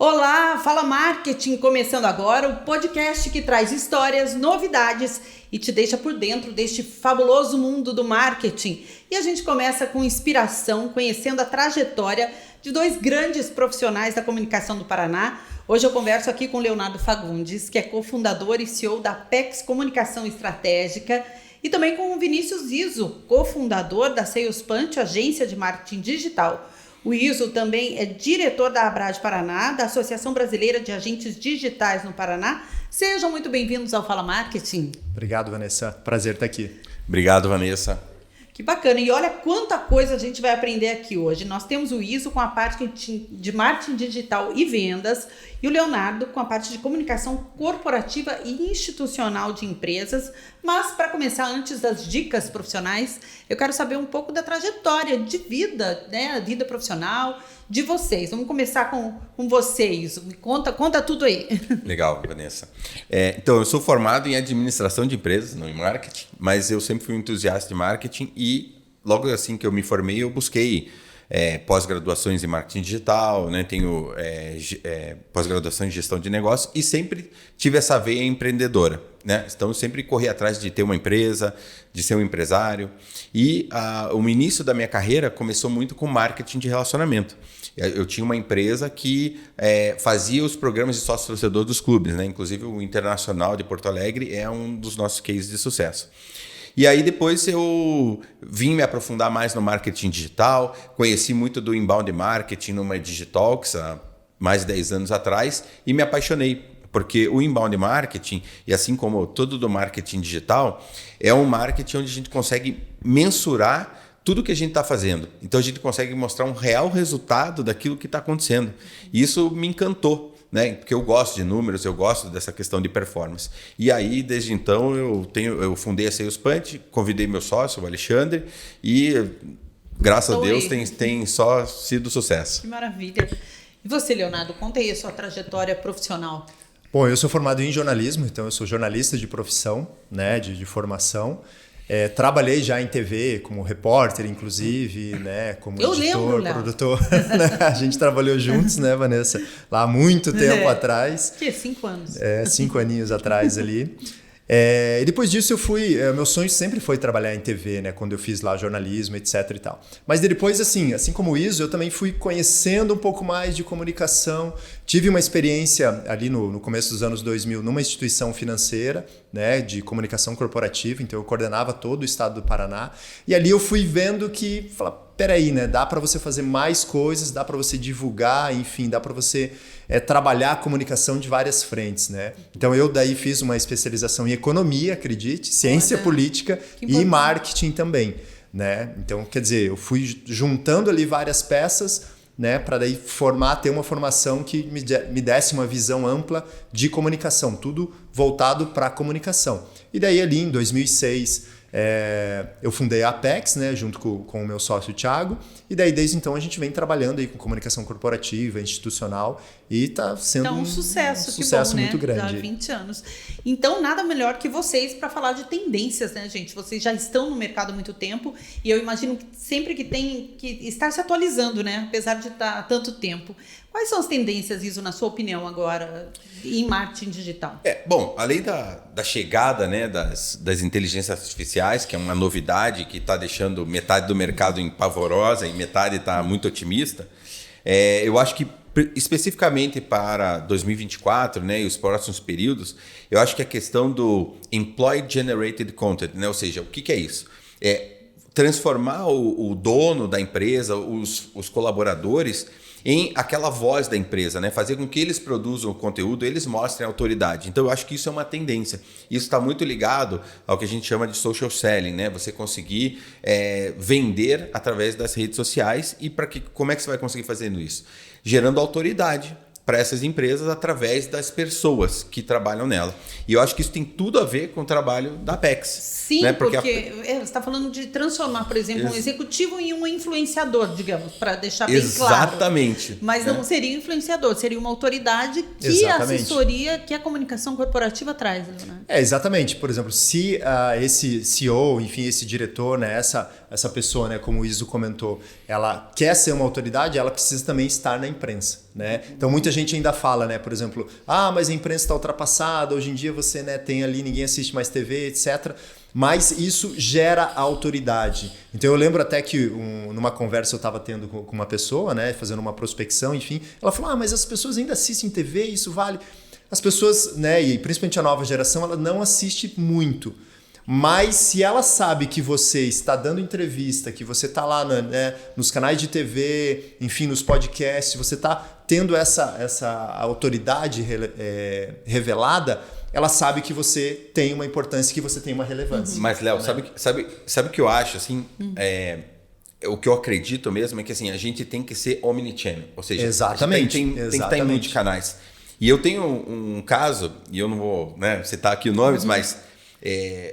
Olá, Fala Marketing, começando agora o podcast que traz histórias, novidades e te deixa por dentro deste fabuloso mundo do marketing. E a gente começa com inspiração, conhecendo a trajetória de dois grandes profissionais da comunicação do Paraná. Hoje eu converso aqui com Leonardo Fagundes, que é cofundador e CEO da Apex Comunicação Estratégica, e também com o Vinícius Izzo, cofundador da Sales Punch, agência de marketing digital. O Izzo também é diretor da Abrad Paraná, da Associação Brasileira de Agentes Digitais no Paraná. Sejam muito bem-vindos ao Fala Marketing. Obrigado, Vanessa. Prazer estar aqui. Obrigado, Vanessa. Que bacana. E olha quanta coisa a gente vai aprender aqui hoje. Nós temos o Izzo com a parte de marketing digital e vendas e o Leonardo com a parte de comunicação corporativa e institucional de empresas. Mas para começar, antes das dicas profissionais, eu quero saber um pouco da trajetória de vida, né? A vida profissional de vocês. Vamos começar com vocês. Conta tudo aí. Legal, Vanessa. Então, eu sou formado em administração de empresas, não em marketing, mas eu sempre fui um entusiasta de marketing e logo assim que eu me formei, eu busquei pós-graduações em marketing digital, né? Tenho pós-graduação em gestão de negócios e sempre tive essa veia empreendedora, né? Então, eu sempre corri atrás de ter uma empresa, de ser um empresário. E o início da minha carreira começou muito com marketing de relacionamento. Eu tinha uma empresa que fazia os programas de sócio-torcedor dos clubes, né? Inclusive o Internacional de Porto Alegre é um dos nossos cases de sucesso. E aí depois eu vim me aprofundar mais no marketing digital, conheci muito do inbound marketing numa Digitalks há mais de 10 anos atrás e me apaixonei. Porque o inbound marketing, e assim como todo do marketing digital, é um marketing onde a gente consegue mensurar tudo que a gente está fazendo. Então a gente consegue mostrar um real resultado daquilo que está acontecendo. E isso me encantou. Né? Porque eu gosto de números, eu gosto dessa questão de performance. E aí, desde então, eu fundei a Sales Punch, convidei meu sócio, o Alexandre, e graças a Deus tem só sido sucesso. Que maravilha. E você, Leonardo, conta aí a sua trajetória profissional. Bom, eu sou formado em jornalismo, então eu sou jornalista de profissão, né, de formação. Trabalhei já em TV como repórter, inclusive, né, como editor, produtor. A gente trabalhou juntos, né, Vanessa? Lá há muito tempo atrás. Que 5 anos. 5 aninhos atrás ali. E depois disso eu fui... meu sonho sempre foi trabalhar em TV, né? Quando eu fiz lá jornalismo, etc e tal. Mas depois, assim como o Izzo, eu também fui conhecendo um pouco mais de comunicação. Tive uma experiência ali no começo dos anos 2000 numa instituição financeira, né? De comunicação corporativa. Então eu coordenava todo o estado do Paraná. E ali eu fui vendo que... Peraí, né? Dá para você fazer mais coisas, dá para você divulgar, enfim, dá para você trabalhar a comunicação de várias frentes, né? Então eu daí fiz uma especialização em economia, acredite, ciência política e marketing também, né? Então, quer dizer, eu fui juntando ali várias peças, né, para daí ter uma formação que me desse uma visão ampla de comunicação, tudo voltado para a comunicação. E daí ali em 2006 eu fundei a Apex, né, junto com o meu sócio Thiago, e daí desde então a gente vem trabalhando aí com comunicação corporativa, institucional, e está sendo um sucesso bom, muito né? grande. Já há 20 anos. Então, nada melhor que vocês para falar de tendências, né, gente? Vocês já estão no mercado há muito tempo e eu imagino que sempre que tem que estar se atualizando, né? Apesar de estar há tanto tempo. Quais são as tendências, Izzo, na sua opinião agora, em marketing digital? Bom, além da chegada, né, das inteligências artificiais, que é uma novidade que está deixando metade do mercado pavorosa e metade está muito otimista, eu acho que especificamente para 2024, né, e os próximos períodos, eu acho que a questão do Employee Generated Content, né, ou seja, o que é isso? Transformar o dono da empresa, os colaboradores, em aquela voz da empresa, né? Fazer com que eles produzam o conteúdo, eles mostrem a autoridade. Então, eu acho que isso é uma tendência. Isso está muito ligado ao que a gente chama de social selling, né? Você conseguir vender através das redes sociais e como é que você vai conseguir fazendo isso? Gerando autoridade para essas empresas através das pessoas que trabalham nela. E eu acho que isso tem tudo a ver com o trabalho da Apex. Sim, né? Porque você está falando de transformar, por exemplo, um executivo em um influenciador, digamos, para deixar bem claro. Exatamente. Mas não seria um influenciador, seria uma autoridade que a assessoria, que a comunicação corporativa traz. Né? Exatamente. Por exemplo, se esse CEO, enfim, esse diretor, né, essa pessoa, né, como o Izzo comentou, ela quer ser uma autoridade, ela precisa também estar na imprensa. né? Então muita gente ainda fala, né? Por exemplo, mas a imprensa está ultrapassada, hoje em dia você, né, tem ali, ninguém assiste mais TV, etc. Mas isso gera autoridade. Então eu lembro até que numa conversa eu estava tendo com uma pessoa, né, fazendo uma prospecção, enfim, ela falou, mas as pessoas ainda assistem TV, isso vale? As pessoas, né, e principalmente a nova geração, ela não assiste muito. Mas se ela sabe que você está dando entrevista, que você está lá, né, nos canais de TV, enfim, nos podcasts, você está tendo essa autoridade revelada, ela sabe que você tem uma importância, que você tem uma relevância. Mas, Léo, sabe o que eu acho? Assim, o que eu acredito mesmo é que assim, a gente tem que ser omnichannel. Ou seja, exatamente, tem que estar em muitos canais. E eu tenho um caso, e eu não vou, né, citar aqui os nomes, mas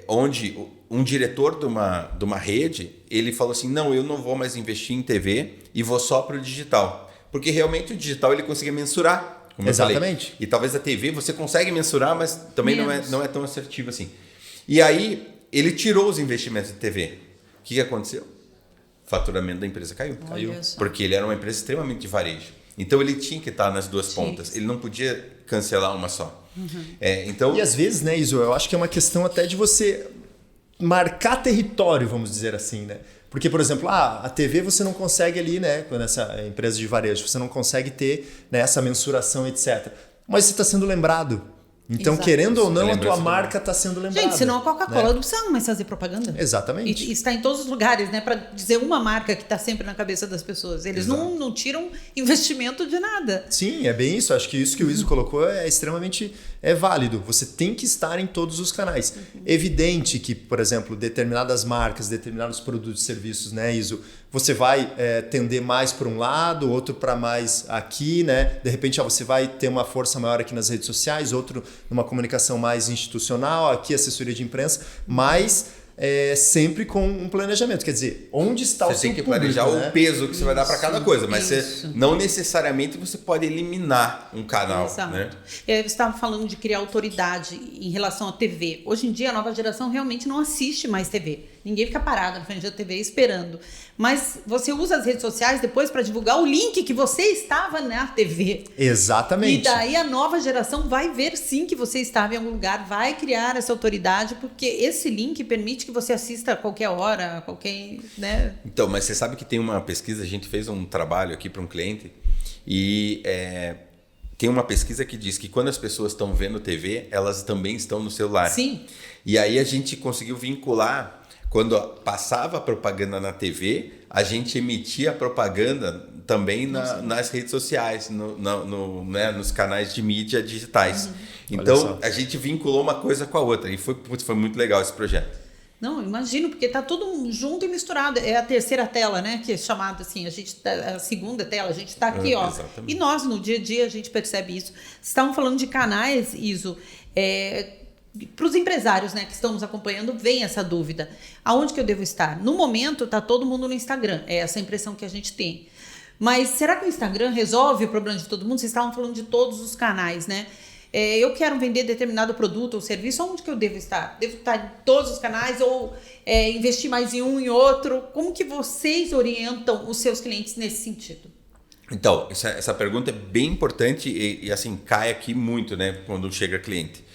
onde um diretor de uma rede, ele falou assim, não, eu não vou mais investir em TV e vou só para o digital. Porque realmente o digital ele consegue mensurar. Como exatamente. E talvez a TV você consegue mensurar, mas também não é tão assertivo assim. E aí ele tirou os investimentos de TV. O que aconteceu? O faturamento da empresa caiu. Porque ele era uma empresa extremamente de varejo. Então ele tinha que estar nas duas pontas. Ele não podia cancelar uma só. Então... E às vezes, né, Iso, eu acho que é uma questão até de você marcar território, vamos dizer assim, né? Porque, por exemplo, a TV você não consegue ali, né, nessa empresa de varejo, você não consegue ter, né, essa mensuração, etc. Mas você está sendo lembrado. Então, querendo ou não, a tua marca está sendo lembrada. Gente, senão a Coca-Cola não precisa mais fazer propaganda. Exatamente. E está em todos os lugares, né? Para dizer uma marca que está sempre na cabeça das pessoas. Eles não tiram investimento de nada. Sim, é bem isso. Acho que isso que o Iso colocou é extremamente válido. Você tem que estar em todos os canais. Evidente que, por exemplo, determinadas marcas, determinados produtos e serviços, né, Iso, você vai tender mais para um lado, outro para mais aqui, né? De repente você vai ter uma força maior aqui nas redes sociais, outro numa comunicação mais institucional, aqui assessoria de imprensa, mas sempre com um planejamento. Quer dizer, onde está o seu público? Você tem que planejar o peso que você vai dar para cada coisa, mas não necessariamente você pode eliminar um canal. Exato. Né? Você estava falando de criar autoridade em relação à TV. Hoje em dia, a nova geração realmente não assiste mais TV. Ninguém fica parado na frente da TV esperando. Mas você usa as redes sociais depois para divulgar o link que você estava na TV. Exatamente. E daí a nova geração vai ver sim que você estava em algum lugar, vai criar essa autoridade, porque esse link permite que você assista a qualquer hora, a qualquer... né? Então, mas você sabe que tem uma pesquisa, a gente fez um trabalho aqui para um cliente e tem uma pesquisa que diz que quando as pessoas estão vendo TV, elas também estão no celular. Sim. E aí a gente conseguiu vincular. Quando passava a propaganda na TV, a gente emitia a propaganda também nas redes sociais, né, nos canais de mídia digitais. Então, a gente vinculou uma coisa com a outra. E foi muito legal esse projeto. Não, imagino, porque tá tudo junto e misturado. É a terceira tela, né? Que é chamada assim, a segunda tela, a gente tá aqui, ó. Exatamente. E nós, no dia a dia, a gente percebe isso. Vocês estavam falando de canais, Iso, para os empresários, né, que estão nos acompanhando, vem essa dúvida. Aonde que eu devo estar? No momento, tá todo mundo no Instagram. É essa a impressão que a gente tem. Mas será que o Instagram resolve o problema de todo mundo? Vocês estavam falando de todos os canais, né? Eu quero vender determinado produto ou serviço, onde que eu devo estar? Devo estar em todos os canais ou investir mais em um e outro? Como que vocês orientam os seus clientes nesse sentido? Então, essa pergunta é bem importante e assim, cai aqui muito, né, quando chega cliente.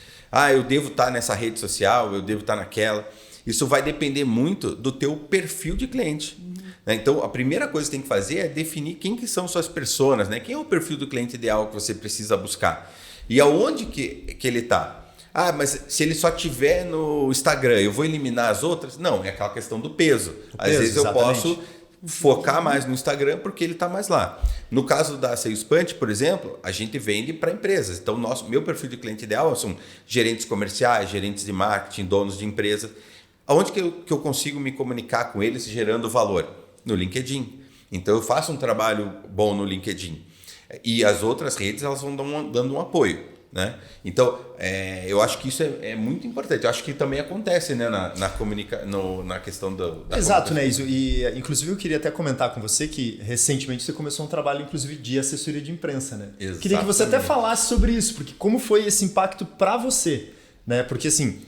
Eu devo estar nessa rede social, eu devo estar naquela. Isso vai depender muito do teu perfil de cliente. Né? Então, a primeira coisa que você tem que fazer é definir quem que são suas personas, né? Quem é o perfil do cliente ideal que você precisa buscar. E aonde que ele está? Mas se ele só tiver no Instagram, eu vou eliminar as outras? Não, é aquela questão do peso. Às vezes eu posso focar mais no Instagram porque ele está mais lá. No caso da Sales Punch, por exemplo, a gente vende para empresas. Então, meu perfil de cliente ideal são gerentes comerciais, gerentes de marketing, donos de empresas. Aonde que eu consigo me comunicar com eles gerando valor? No LinkedIn. Então, eu faço um trabalho bom no LinkedIn. E as outras redes, elas vão dando um apoio. Né? Então, eu acho que isso é muito importante. Eu acho que também acontece, né, na questão da Exato, né, Iso? E, inclusive, eu queria até comentar com você que, recentemente, você começou um trabalho, inclusive, de assessoria de imprensa. Né? Exatamente. Queria que você até falasse sobre isso, porque como foi esse impacto para você? Né? Porque, assim,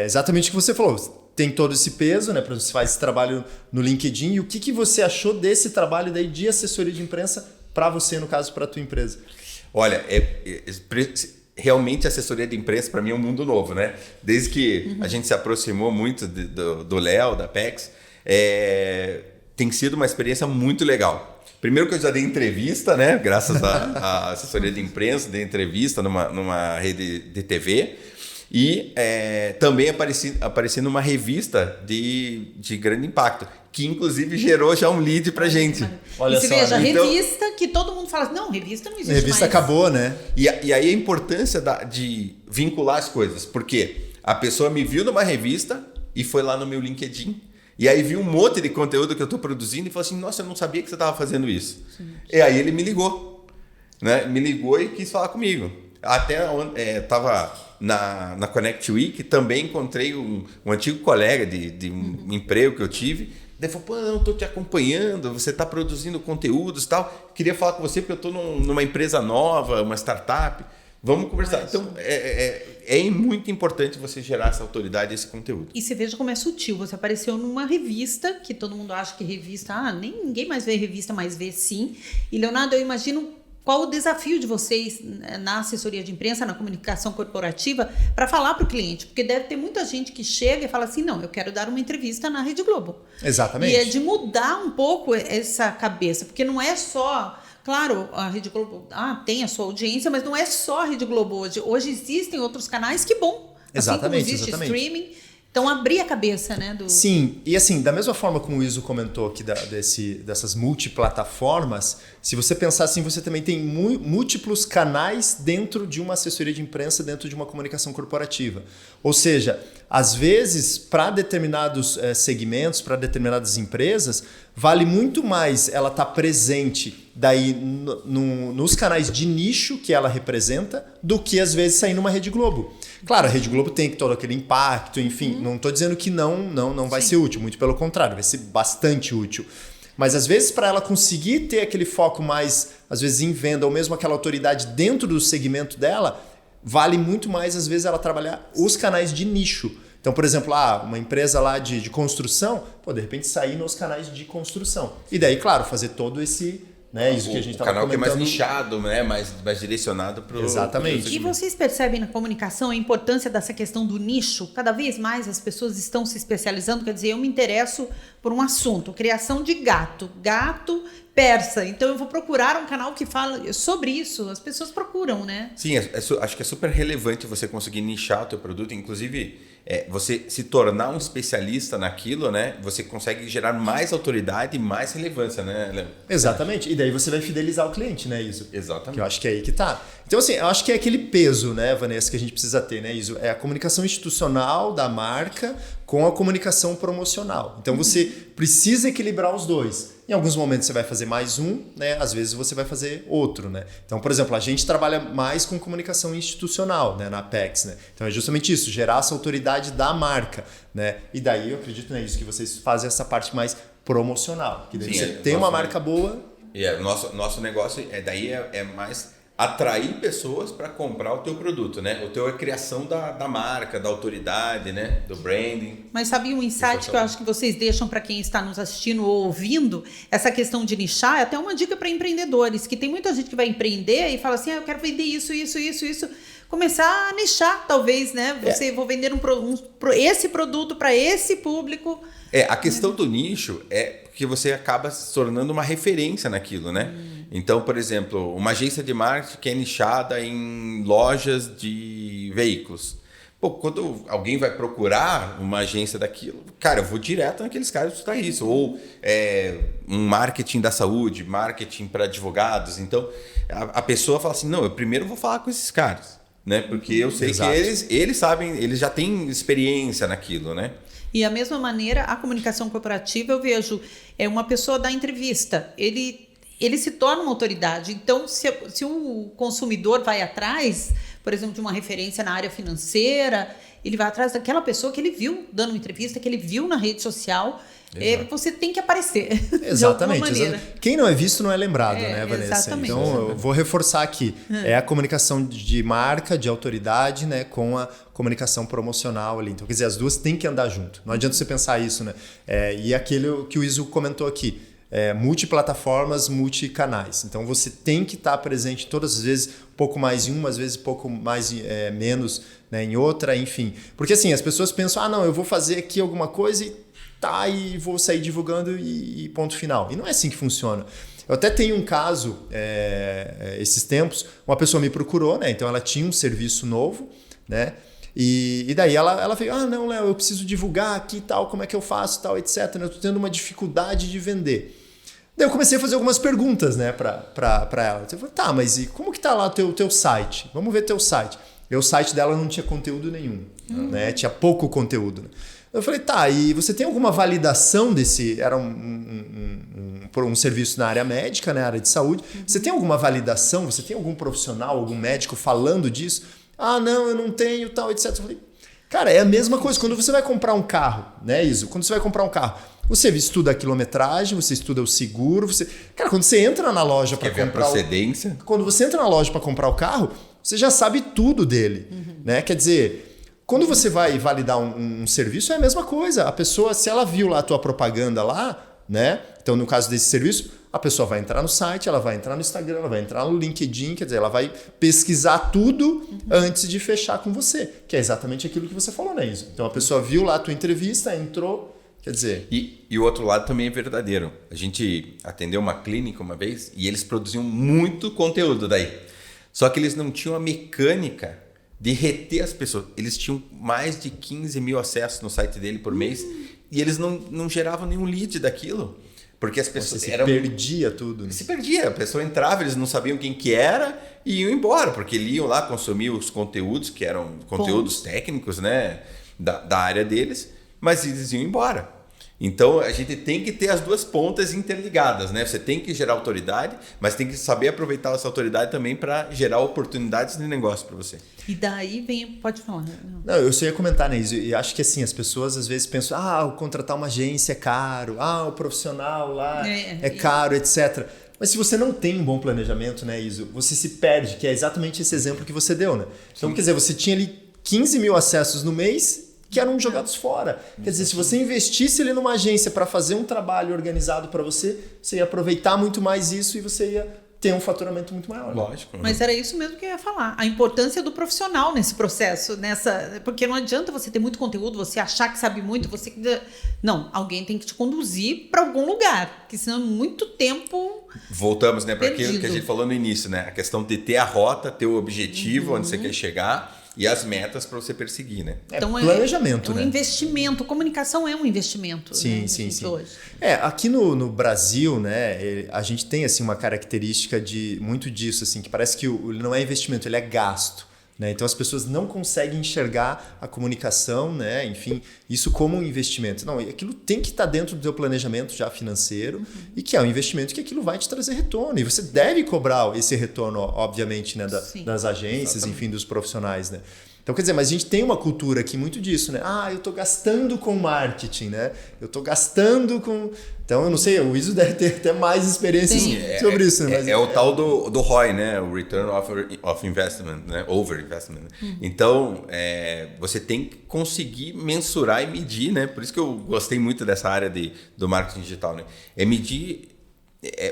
exatamente o que você falou. Tem todo esse peso, né? Você faz esse trabalho no LinkedIn. E o que você achou desse trabalho daí de assessoria de imprensa para você, no caso, para a tua empresa? Olha, realmente a assessoria de imprensa para mim é um mundo novo, né? Desde que a gente se aproximou muito do Léo, da PEX, tem sido uma experiência muito legal. Primeiro que eu já dei entrevista, né? Graças à assessoria de imprensa, dei entrevista numa rede de TV. E também apareci numa revista de grande impacto, que inclusive gerou já um lead pra gente. Olha só, veja, revista que todo mundo fala, não, revista não existe mais. Revista acabou, né? E aí a importância de vincular as coisas, porque a pessoa me viu numa revista e foi lá no meu LinkedIn, e aí viu um monte de conteúdo que eu estou produzindo e falou assim, nossa, eu não sabia que você estava fazendo isso. Sim. E aí ele me ligou, né? Me ligou e quis falar comigo. Até estava na Connect Week, também encontrei um antigo colega de um emprego que eu tive. Daí falou, pô, eu estou te acompanhando, você está produzindo conteúdos e tal. Queria falar com você porque eu estou numa empresa nova, uma startup. Vamos conversar. Então, é muito importante você gerar essa autoridade, esse conteúdo. E você veja como é sutil. Você apareceu numa revista, que todo mundo acha que revista... ninguém mais vê revista, mas vê sim. E, Leonardo, eu imagino... Qual o desafio de vocês na assessoria de imprensa, na comunicação corporativa, para falar para o cliente? Porque deve ter muita gente que chega e fala assim, não, eu quero dar uma entrevista na Rede Globo. Exatamente. E é de mudar um pouco essa cabeça, porque não é só... Claro, a Rede Globo tem a sua audiência, mas não é só a Rede Globo hoje. Hoje existem outros canais, que bom. Exatamente, assim como existe exatamente. Streaming... Então, abrir a cabeça, né? Sim, e assim, da mesma forma como o Iso comentou aqui dessas multiplataformas, se você pensar assim, você também tem múltiplos canais dentro de uma assessoria de imprensa, dentro de uma comunicação corporativa. Ou seja, às vezes, para determinados segmentos, para determinadas empresas, vale muito mais ela estar presente daí nos canais de nicho que ela representa, do que às vezes sair numa Rede Globo. Claro, a Rede Globo tem todo aquele impacto, enfim, não estou dizendo que não vai ser útil, muito pelo contrário, vai ser bastante útil. Mas às vezes para ela conseguir ter aquele foco mais, às vezes em venda, ou mesmo aquela autoridade dentro do segmento dela, vale muito mais às vezes ela trabalhar os canais de nicho. Então, por exemplo, uma empresa lá de construção, de repente sair nos canais de construção. E daí, claro, fazer todo esse... isso que a gente estava comentando. O canal que é mais nichado, né? mais direcionado para o... Exatamente. E vocês percebem na comunicação a importância dessa questão do nicho? Cada vez mais as pessoas estão se especializando. Quer dizer, eu me interesso por um assunto, criação de gato persa. Então eu vou procurar um canal que fala sobre isso. As pessoas procuram, né? Sim, acho que é super relevante você conseguir nichar o teu produto. Inclusive, você se tornar um especialista naquilo, né? Você consegue gerar mais autoridade e mais relevância, né, Léo? Exatamente. E daí você vai fidelizar o cliente, né, Iso? Exatamente. Que eu acho que é aí que tá. Então, assim, eu acho que é aquele peso, né, Vanessa, que a gente precisa ter, né, Iso? É a comunicação institucional da marca com a comunicação promocional. Então, você precisa equilibrar os dois. Em alguns momentos você vai fazer mais um, né? Às vezes você vai fazer outro, né? Então, por exemplo, a gente trabalha mais com comunicação institucional, né? Na Apex, né? Então é justamente isso, gerar essa autoridade da marca, né? E daí eu acredito nisso, que vocês fazem essa parte mais promocional. Que daí você tem uma marca boa. Nosso negócio é mais atrair pessoas para comprar o teu produto, né? O teu é a criação da marca, da autoridade, né? Do branding. Mas sabe um insight que eu acho que vocês deixam para quem está nos assistindo ou ouvindo? Essa questão de nichar é até uma dica para empreendedores, que tem muita gente que vai empreender e fala assim, eu quero vender isso. Começar a nichar, talvez, né? Vou vender esse produto para esse público. A questão do nicho é que você acaba se tornando uma referência naquilo, né? Então, por exemplo, uma agência de marketing que é nichada em lojas de veículos. Quando alguém vai procurar uma agência daquilo, cara, eu vou direto naqueles caras que estudar isso. Ou um marketing da saúde, marketing para advogados. Então, a pessoa fala assim, não, eu primeiro vou falar com esses caras, né? Porque eu sei que eles sabem, eles já têm experiência naquilo, né? E a mesma maneira, a comunicação corporativa, eu vejo, uma pessoa dá entrevista, ele se torna uma autoridade. Então, se o consumidor vai atrás, por exemplo, de uma referência na área financeira, ele vai atrás daquela pessoa que ele viu dando uma entrevista, que ele viu na rede social. Você tem que aparecer. Exatamente. Quem não é visto não é lembrado, né, Vanessa? Exatamente. Então, eu vou reforçar aqui. É a comunicação de marca, de autoridade, né, com a comunicação promocional ali. Então, quer dizer, as duas têm que andar junto. Não adianta você pensar isso, né? E aquele que o Iso comentou aqui. multiplataformas, multicanais. Então você tem que estar presente todas as vezes, um pouco mais em uma, às vezes um pouco mais menos, né, em outra, enfim. Porque assim, as pessoas pensam, não, eu vou fazer aqui alguma coisa e vou sair divulgando e ponto final. E não é assim que funciona. Eu até tenho um caso, esses tempos, uma pessoa me procurou, né? Então ela tinha um serviço novo, né? E daí ela veio, não, Léo, eu preciso divulgar aqui e tal, como é que eu faço, tal, etc. Eu estou tendo uma dificuldade de vender. Daí eu comecei a fazer algumas perguntas, né, para ela. Eu falei, tá, mas e como que tá lá o teu site? Vamos ver teu site. E o site dela não tinha conteúdo nenhum, né? Tinha pouco conteúdo. Né? Eu falei, tá, e você tem alguma validação desse... Era um serviço na área médica, na área de saúde. Você tem alguma validação? Você tem algum profissional, algum médico falando disso? Não, eu não tenho, tal, etc. Eu falei, cara, é a mesma coisa. Quando você vai comprar um carro, né, Iso? Quando você vai comprar um carro, você estuda a quilometragem, você estuda o seguro. Cara, quando você entra na loja para comprar... a procedência. Quando você entra na loja para comprar o carro, você já sabe tudo dele. Né? Quer dizer... Quando você vai validar um serviço, é a mesma coisa. A pessoa, se ela viu lá a tua propaganda lá, né? Então, no caso desse serviço, a pessoa vai entrar no site, ela vai entrar no Instagram, ela vai entrar no LinkedIn, quer dizer, ela vai pesquisar tudo antes de fechar com você. Que é exatamente aquilo que você falou, né, Iso? Então, a pessoa viu lá a tua entrevista, entrou, quer dizer... E o outro lado também é verdadeiro. A gente atendeu uma clínica uma vez e eles produziam muito conteúdo daí. Só que eles não tinham a mecânica de reter as pessoas. Eles tinham mais de 15 mil acessos no site dele por mês e eles não geravam nenhum lead daquilo. Porque as pessoas... perdia tudo. Né? Se perdia. A pessoa entrava, eles não sabiam quem que era e iam embora. Porque eles iam lá consumir os conteúdos, que eram conteúdos técnicos, né, da área deles, mas eles iam embora. Então, a gente tem que ter as duas pontas interligadas, né? Você tem que gerar autoridade, mas tem que saber aproveitar essa autoridade também para gerar oportunidades de negócio para você. E daí pode falar. Não, eu só ia comentar, né, e acho que assim, as pessoas às vezes pensam, contratar uma agência é caro, o profissional lá é caro, etc. Mas se você não tem um bom planejamento, né, Iso, você se perde, que é exatamente esse exemplo que você deu, né? Então, quer dizer, você tinha ali 15 mil acessos no mês que eram jogados fora. Quer dizer, se você investisse ali numa agência para fazer um trabalho organizado para você, você ia aproveitar muito mais isso e você ia ter um faturamento muito maior. Lógico. Mas era isso mesmo que eu ia falar. A importância do profissional nesse processo, porque não adianta você ter muito conteúdo, você achar que sabe muito, não, alguém tem que te conduzir para algum lugar, porque senão muito tempo... Voltamos, né, para aquilo que a gente falou no início, né? A questão de ter a rota, ter o objetivo, onde você quer chegar e as metas para você perseguir, né? Então, planejamento, né? Investimento. Comunicação é um investimento. Sim, né, sim. hoje. Aqui no Brasil, né, a gente tem assim uma característica de muito disso, assim, que parece que não é investimento, ele é gasto. Né? Então as pessoas não conseguem enxergar a comunicação, né? Enfim, isso como um investimento. Não, aquilo tem que estar dentro do teu planejamento já financeiro e que é um investimento que aquilo vai te trazer retorno. E você deve cobrar esse retorno, obviamente, né? Das agências, enfim, dos profissionais. Né? Então, quer dizer, mas a gente tem uma cultura aqui muito disso, né? Eu estou gastando com marketing, né? Eu estou gastando com... Então, eu não sei, o Iso deve ter até mais experiência sobre isso. Né? Mas o tal do ROI, né? O Return of Investment, né? Over Investment. Então, você tem que conseguir mensurar e medir, né? Por isso que eu gostei muito dessa área do marketing digital, né? É medir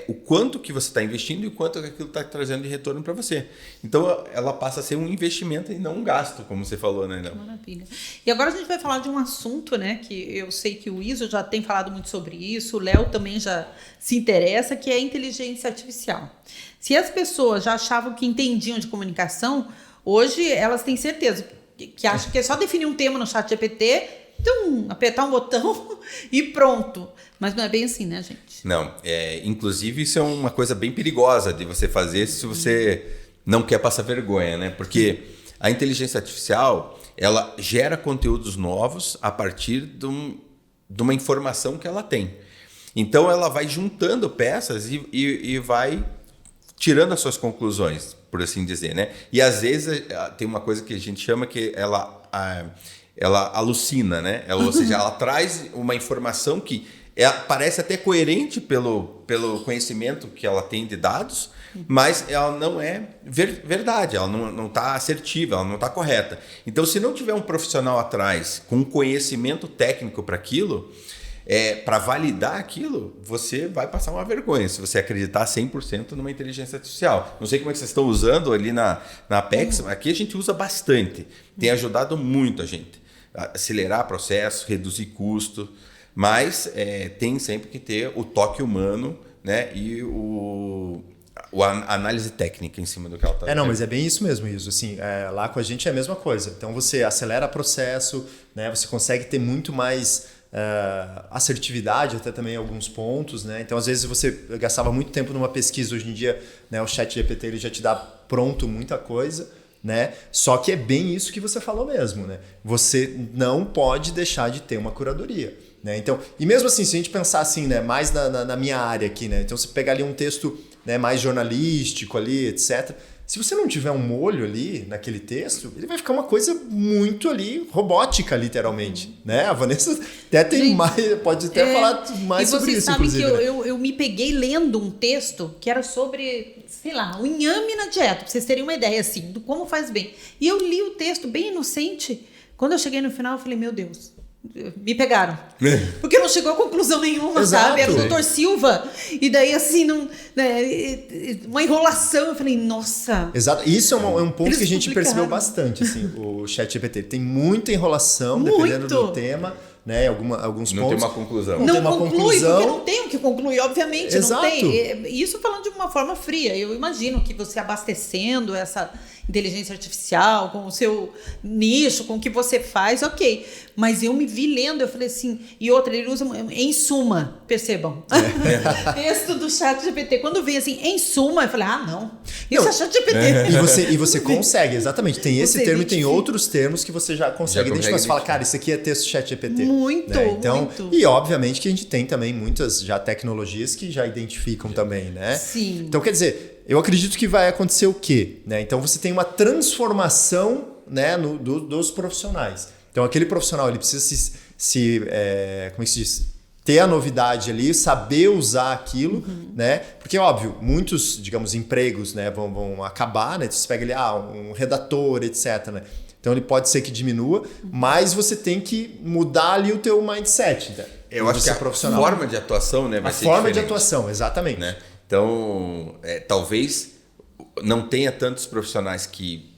o quanto que você está investindo e o quanto que aquilo está trazendo de retorno para você. Então, ela passa a ser um investimento e não um gasto, como você falou, né, Léo? Maravilha. E agora a gente vai falar de um assunto, né, que eu sei que o Iso já tem falado muito sobre isso, o Léo também já se interessa, que é a inteligência artificial. Se as pessoas já achavam que entendiam de comunicação, hoje elas têm certeza que acham que é só definir um tema no ChatGPT, então apertar um botão e pronto. Mas não é bem assim, né, gente? Não, inclusive isso é uma coisa bem perigosa de você fazer se você não quer passar vergonha, né? Porque a inteligência artificial, ela gera conteúdos novos a partir de uma informação que ela tem. Então, ela vai juntando peças e vai tirando as suas conclusões, por assim dizer, né? E às vezes tem uma coisa que a gente chama que ela alucina, né? Ou seja, ela traz uma informação que parece até coerente pelo conhecimento que ela tem de dados, mas ela não é verdade, ela não está assertiva, ela não está correta. Então, se não tiver um profissional atrás com conhecimento técnico para aquilo, para validar aquilo, você vai passar uma vergonha se você acreditar 100% numa inteligência artificial. Não sei como é que vocês estão usando ali na Apex, aqui a gente usa bastante. Tem ajudado muito a gente a acelerar processo, reduzir custo, mas tem sempre que ter o toque humano, né? E a análise técnica em cima do que ela está Não, mas é bem isso mesmo, Iso. Assim, lá com a gente é a mesma coisa. Então você acelera o processo, né? Você consegue ter muito mais assertividade até também em alguns pontos, né? Então às vezes você gastava muito tempo numa pesquisa, hoje em dia, né, o ChatGPT ele já te dá pronto muita coisa, né? Só que é bem isso que você falou mesmo, né? Você não pode deixar de ter uma curadoria, né? Então, e mesmo assim, se a gente pensar assim, né, mais na minha área aqui, né? Então você pegar ali um texto, né, mais jornalístico ali, etc. Se você não tiver um molho ali naquele texto, ele vai ficar uma coisa muito ali robótica, literalmente, né? A Vanessa até tem mais, pode até falar mais sobre isso, inclusive. E você sabe que eu me peguei lendo um texto que era sobre, sei lá, o inhame na dieta, pra vocês terem uma ideia, assim, do como faz bem. E eu li o texto bem inocente. Quando eu cheguei no final, eu falei, meu Deus, me pegaram. Porque não chegou a conclusão nenhuma, Exato, sabe? Era o Dr. Silva. E daí, assim, uma enrolação. Eu falei, nossa. Exato. Isso é um ponto que a gente percebeu bastante, assim, o ChatGPT. Tem muita enrolação, dependendo do tema, né? Alguns não pontos. Tem uma conclusão. Não conclui, porque não tem o que concluir, obviamente. Exato. Não tem. Isso falando de uma forma fria. Eu imagino que você abastecendo essa inteligência artificial, com o seu nicho, com o que você faz, ok. Mas eu me vi lendo, eu falei assim, e outra, ele usa em suma, percebam. Texto do ChatGPT. Quando vem assim, em suma, eu falei, não. Isso é ChatGPT. E você consegue, exatamente. Tem esse Você termo e tem identifica. outros termos que você já consegue identificar. Você fala, cara, isso aqui é texto ChatGPT. Muito, né? Então, muito. E obviamente que a gente tem também muitas já tecnologias que já identificam também, né? Sim. Então, quer dizer, eu acredito que vai acontecer o quê? Né? Então, você tem uma transformação, né, dos profissionais. Então, aquele profissional ele precisa como é que se diz? Ter a novidade ali, saber usar aquilo, né? Porque, óbvio, muitos, digamos, empregos, né, vão acabar, né? Você pega ali, um redator, etc, né? Então, ele pode ser que diminua, mas você tem que mudar ali o teu mindset, né? Eu acho que a forma de atuação, né, vai ser diferente. A forma de diferente, atuação, exatamente. né? Então, talvez não tenha tantos profissionais que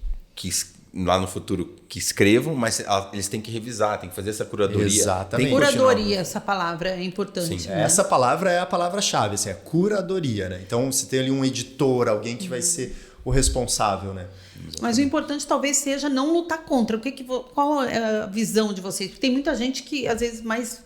lá no futuro que escrevam, mas eles têm que revisar, têm que fazer essa curadoria. Exatamente. Curadoria, essa palavra é importante. Sim. Né? Essa palavra é a palavra-chave, assim, é curadoria, né? Então, você tem ali um editor, alguém que vai ser o responsável, né? Mas o importante talvez seja não lutar contra. Qual é a visão de vocês? Porque tem muita gente que, às vezes, mais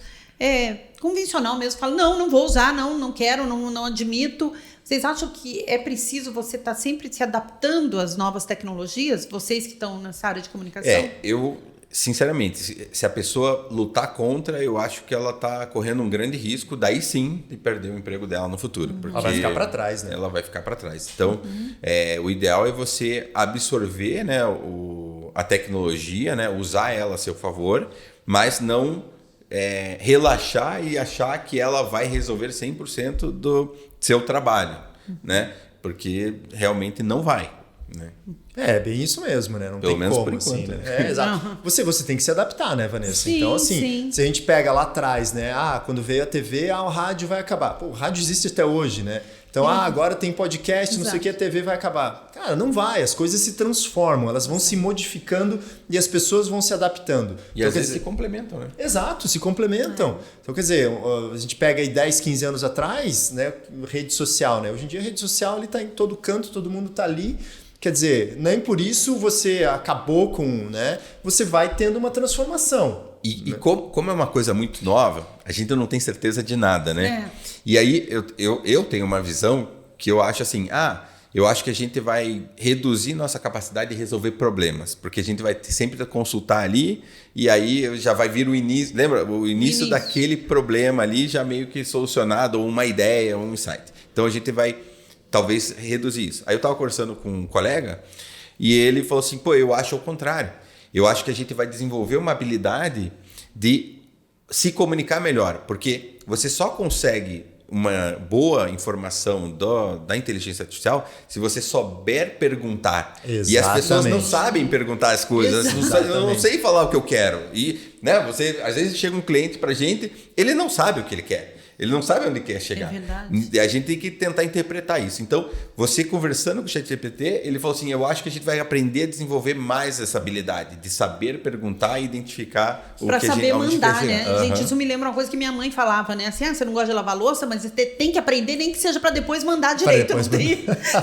convencional mesmo, fala, não vou usar, não quero, não admito. Vocês acham que é preciso você estar sempre se adaptando às novas tecnologias? Vocês que estão nessa área de comunicação? Eu, sinceramente, se a pessoa lutar contra, eu acho que ela está correndo um grande risco, daí sim, de perder o emprego dela no futuro. Porque ela vai ficar para trás, né? Ela vai ficar para trás. Então, o ideal é você absorver, né, a tecnologia, né, usar ela a seu favor, mas não relaxar e achar que ela vai resolver 100% do seu trabalho, né? Porque realmente não vai, né? É bem isso mesmo, né? Não Pelo tem menos como, por enquanto, assim, né? né? Exato. Você tem que se adaptar, né, Vanessa? Sim, então, assim, sim. se a gente pega lá atrás, né? Quando veio a TV, o rádio vai acabar. Pô, o rádio existe até hoje, né? Então, agora tem podcast, não sei o que, a TV vai acabar. Cara, não vai. As coisas se transformam, elas vão se modificando e as pessoas vão se adaptando. E então, às vezes se complementam, né? Exato, se complementam. Então, quer dizer, a gente pega aí 10, 15 anos atrás, né? Rede social, né? Hoje em dia a rede social está em todo canto, todo mundo está ali. Quer dizer, nem por isso você acabou com, né? Você vai tendo uma transformação. E como é uma coisa muito nova, a gente não tem certeza de nada, né? E aí eu tenho uma visão que eu acho assim, eu acho que a gente vai reduzir nossa capacidade de resolver problemas, porque a gente vai sempre consultar ali e aí já vai vir o início, lembra? O início daquele problema ali já meio que solucionado, ou uma ideia, ou um insight. Então a gente vai talvez reduzir isso. Aí eu estava conversando com um colega e ele falou assim, eu acho ao contrário. Eu acho que a gente vai desenvolver uma habilidade de se comunicar melhor, porque você só consegue uma boa informação da inteligência artificial se você souber perguntar. Exatamente. E as pessoas não sabem perguntar as coisas. Eu não sei falar o que eu quero. E, né, às vezes chega um cliente pra gente, ele não sabe o que ele quer. Ele não sabe onde quer chegar. É verdade. A gente tem que tentar interpretar isso. Então, você conversando com o ChatGPT, ele falou assim, eu acho que a gente vai aprender a desenvolver mais essa habilidade de saber perguntar e identificar o que a gente... Para saber mandar, né? Uhum. Gente, isso me lembra uma coisa que minha mãe falava, né? Assim, você não gosta de lavar louça, mas você tem que aprender, nem que seja para depois mandar direito. Você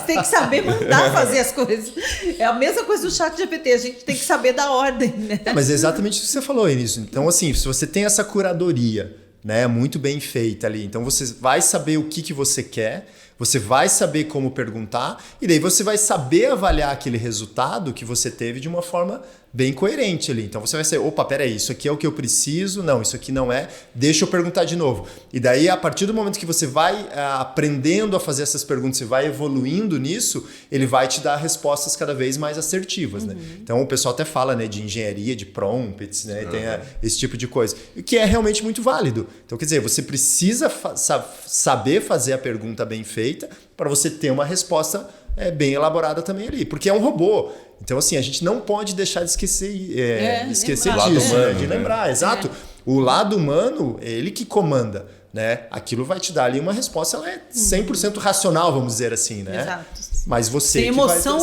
tem que saber mandar fazer as coisas. É a mesma coisa do ChatGPT, a gente tem que saber da ordem, né? Mas é exatamente o que você falou, Início. Então, assim, se você tem essa curadoria, né, muito bem feita ali. Então você vai saber o que você quer, você vai saber como perguntar e daí você vai saber avaliar aquele resultado que você teve de uma forma bem coerente ali. Então você vai ser, opa, peraí, isso aqui é o que eu preciso, não, isso aqui não é, deixa eu perguntar de novo. E daí, a partir do momento que você vai aprendendo a fazer essas perguntas, você vai evoluindo nisso, ele vai te dar respostas cada vez mais assertivas, né? Então o pessoal até fala, né, de engenharia, de prompts, né, tem esse tipo de coisa, o que é realmente muito válido. Então, quer dizer, você precisa saber fazer a pergunta bem feita para você ter uma resposta bem elaborada também ali, porque é um robô. Então, assim, a gente não pode deixar de esquecer disso, né? De lembrar, exato. O lado humano, ele que comanda, né? Aquilo vai te dar ali uma resposta, ela é 100% racional, vamos dizer assim, né? Exato. Mas você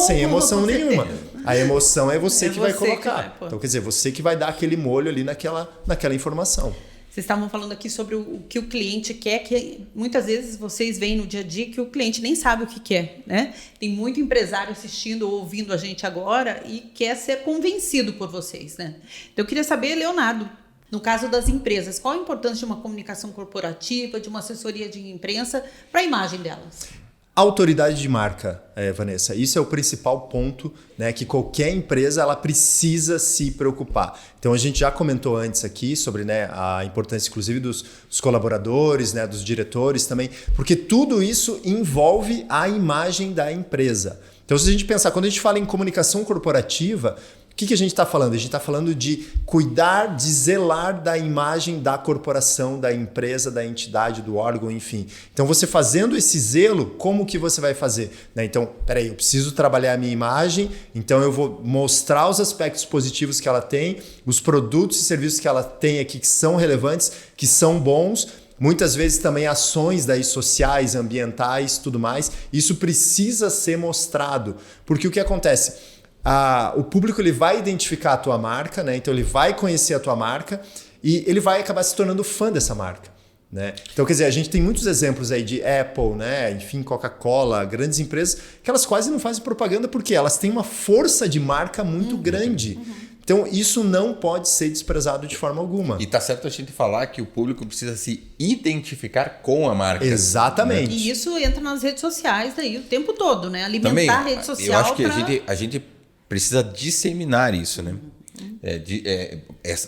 sem emoção nenhuma. A emoção é você que vai colocar. Então, quer dizer, você que vai dar aquele molho ali naquela informação. Vocês estavam falando aqui sobre o que o cliente quer, que muitas vezes vocês veem no dia a dia que o cliente nem sabe o que quer, né? Tem muito empresário assistindo ou ouvindo a gente agora e quer ser convencido por vocês, né? Então eu queria saber, Leonardo, no caso das empresas, qual a importância de uma comunicação corporativa, de uma assessoria de imprensa para a imagem delas? Autoridade de marca, Vanessa, isso é o principal ponto, né, que qualquer empresa ela precisa se preocupar. Então a gente já comentou antes aqui sobre, né, a importância inclusive dos colaboradores, né, dos diretores também, porque tudo isso envolve a imagem da empresa. Então se a gente pensar, quando a gente fala em comunicação corporativa, o que a gente está falando? A gente está falando de cuidar, de zelar da imagem da corporação, da empresa, da entidade, do órgão, enfim. Então, você fazendo esse zelo, como que você vai fazer? Né? Então, peraí, eu preciso trabalhar a minha imagem, então eu vou mostrar os aspectos positivos que ela tem, os produtos e serviços que ela tem aqui que são relevantes, que são bons, muitas vezes também ações daí sociais, ambientais, tudo mais. Isso precisa ser mostrado, porque o que acontece? O público ele vai identificar a tua marca, né? Então ele vai conhecer a tua marca e ele vai acabar se tornando fã dessa marca, né? Então, quer dizer, a gente tem muitos exemplos aí de Apple, né? Enfim, Coca-Cola, grandes empresas que elas quase não fazem propaganda porque elas têm uma força de marca muito grande. Então, isso não pode ser desprezado de forma alguma. E tá certo a gente falar que o público precisa se identificar com a marca. Exatamente. E isso entra nas redes sociais daí o tempo todo, né? Alimentar também, a rede social. Eu acho que a gente precisa disseminar isso, né?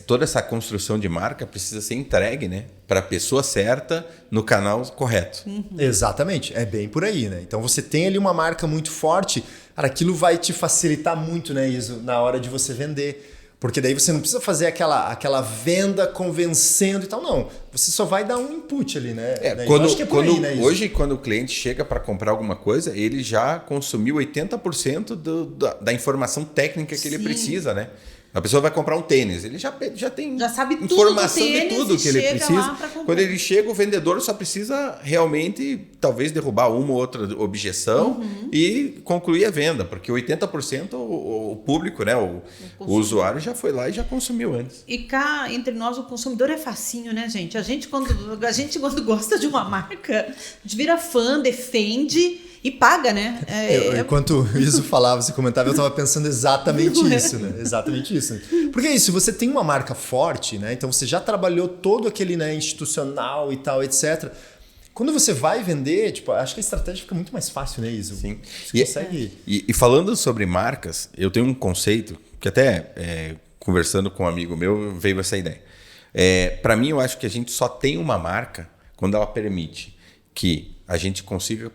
Toda essa construção de marca precisa ser entregue, né, para a pessoa certa no canal correto. Exatamente, é bem por aí, né? Então você tem ali uma marca muito forte, cara, aquilo vai te facilitar muito, né, Iso, na hora de você vender. Porque daí você não precisa fazer aquela venda convencendo e tal, não. Você só vai dar um input ali, né? Hoje, quando o cliente chega para comprar alguma coisa, ele já consumiu 80% da informação técnica que ele precisa, né? A pessoa vai comprar um tênis, ele já sabe informação tudo de tudo que ele precisa. Quando ele chega, o vendedor só precisa realmente, talvez, derrubar uma ou outra objeção e concluir a venda, porque 80% o público, né, o usuário já foi lá e já consumiu antes. E cá, entre nós, o consumidor é facinho, né, gente? A gente, quando gosta de uma marca, a gente vira fã, defende e paga, né? Enquanto o Iso falava, você comentava, eu estava pensando exatamente isso, né? Exatamente isso. Porque é isso, você tem uma marca forte, né? Então você já trabalhou todo aquele, né, institucional e tal, etc. Quando você vai vender, tipo, acho que a estratégia fica muito mais fácil, né, Iso? Sim. Você consegue... E falando sobre marcas, eu tenho um conceito que até conversando com um amigo meu veio essa ideia. Para mim, eu acho que a gente só tem uma marca quando ela permite que a gente consiga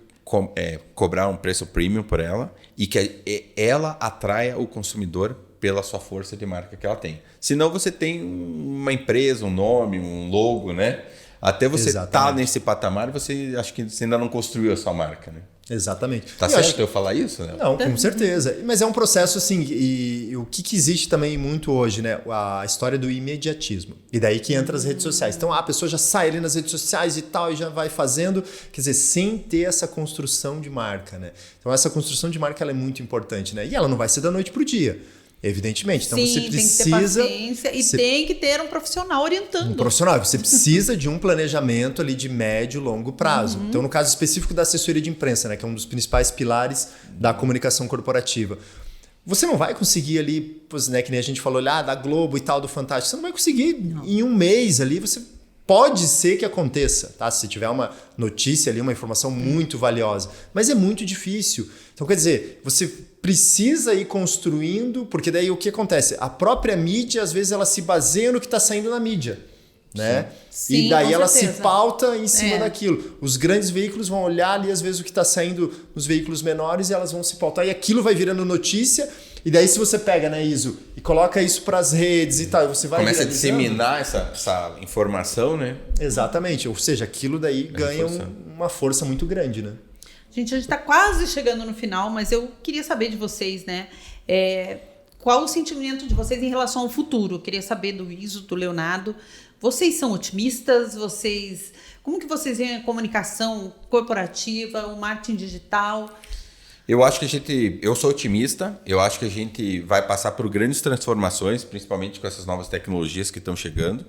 cobrar um preço premium por ela e que ela atraia o consumidor pela sua força de marca que ela tem. Senão você tem uma empresa, um nome, um logo, né? Até você estar Exatamente. nesse patamar, você acho que você ainda não construiu a sua marca, né? Exatamente. Tá E certo eu falar isso, né? Não, com certeza. Mas é um processo assim, e o que existe também muito hoje, né? A história do imediatismo. E daí que entra as redes sociais. Então a pessoa já sai ali nas redes sociais e tal, e já vai fazendo, quer dizer, sem ter essa construção de marca, né? Então essa construção de marca ela é muito importante, né? E ela não vai ser da noite pro dia. Evidentemente. Então Sim, você precisa. tem que ter paciência e tem que ter um profissional orientando. Um profissional. Você precisa de um planejamento ali de médio e longo prazo. Então, no caso específico da assessoria de imprensa, né, que é um dos principais pilares da comunicação corporativa. Você não vai conseguir ali, pois, né, que nem a gente falou lá, da Globo e tal, do Fantástico. Você não vai conseguir em um mês ali, você pode ser que aconteça, tá? Se tiver uma notícia ali, uma informação muito valiosa. Mas é muito difícil. Então, quer dizer, você precisa ir construindo, porque daí o que acontece? A própria mídia, às vezes, ela se baseia no que está saindo na mídia. Né? Sim, e daí com ela certeza. se pauta em cima daquilo. Os grandes veículos vão olhar ali, às vezes, o que está saindo nos veículos menores e elas vão se pautar. E aquilo vai virando notícia. E daí, se você pega, né, Iso, e coloca isso para as redes e tal, você vai Começa a viralizando. disseminar essa informação, né? Exatamente. Ou seja, aquilo daí ganha uma força muito grande, né? Gente, a gente está quase chegando no final, mas eu queria saber de vocês, né? Qual o sentimento de vocês em relação ao futuro? Eu queria saber do Iso, do Leonardo. Vocês são otimistas? Como que vocês veem a comunicação corporativa, o marketing digital? Eu acho que eu sou otimista, eu acho que a gente vai passar por grandes transformações, principalmente com essas novas tecnologias que estão chegando.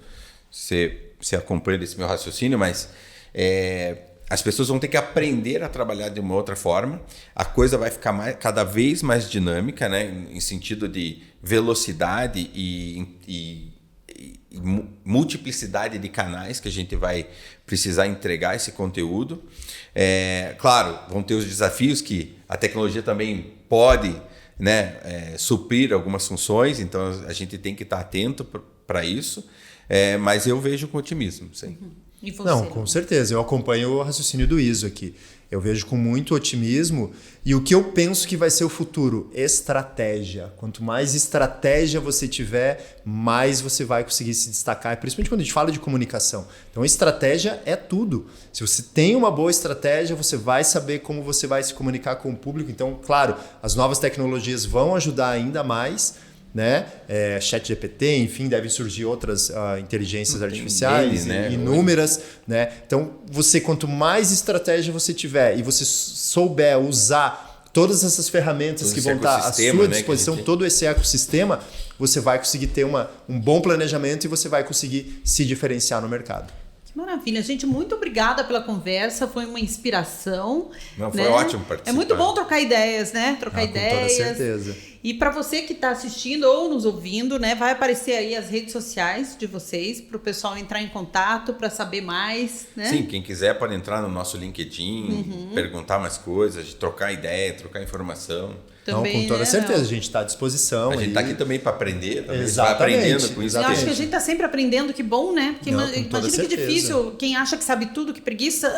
Você acompanha esse meu raciocínio, mas as pessoas vão ter que aprender a trabalhar de uma outra forma. A coisa vai ficar cada vez mais dinâmica, né? Em sentido de velocidade e multiplicidade de canais que a gente vai precisar entregar esse conteúdo. Claro, vão ter os desafios que a tecnologia também pode, né, suprir algumas funções, então a gente tem que estar atento para isso, mas eu vejo com otimismo. Sim. E você? Não, com certeza. Eu acompanho o raciocínio do Iso aqui. Eu vejo com muito otimismo. E o que eu penso que vai ser o futuro? Estratégia. Quanto mais estratégia você tiver, mais você vai conseguir se destacar. Principalmente quando a gente fala de comunicação. Então, estratégia é tudo. Se você tem uma boa estratégia, você vai saber como você vai se comunicar com o público. Então, claro, as novas tecnologias vão ajudar ainda mais, né? ChatGPT, enfim, devem surgir outras inteligências artificiais, né? Inúmeras, né? Então, quanto mais estratégia você tiver e você souber usar todas essas ferramentas Todo que esse vão estar à ecossistema, sua né, disposição, que a gente todo esse ecossistema, você vai conseguir ter um bom planejamento e você vai conseguir se diferenciar no mercado. Que maravilha, gente, muito obrigada pela conversa, foi uma inspiração. Não, foi né? ótimo participar. É muito bom trocar ideias, né? Trocar Com ideias. toda certeza. E para você que está assistindo ou nos ouvindo, né, vai aparecer aí as redes sociais de vocês para o pessoal entrar em contato para saber mais, né? Sim, quem quiser pode entrar no nosso LinkedIn, perguntar mais coisas, trocar ideia, trocar informação. Também, não, com toda né, certeza, não. a gente está à disposição. A gente está aí. aqui também para aprender, também. Exatamente, Vai aprendendo com isso. Eu acho exatamente. que a gente está sempre aprendendo, que bom, né? Porque Não, com toda imagina que certeza. difícil, quem acha que sabe tudo, que preguiça,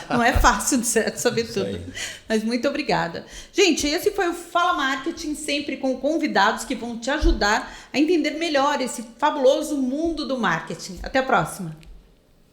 não é fácil de saber tudo. aí. Mas muito obrigada. Gente, esse foi o Fala Marketing, sempre com convidados que vão te ajudar a entender melhor esse fabuloso mundo do marketing. Até a próxima.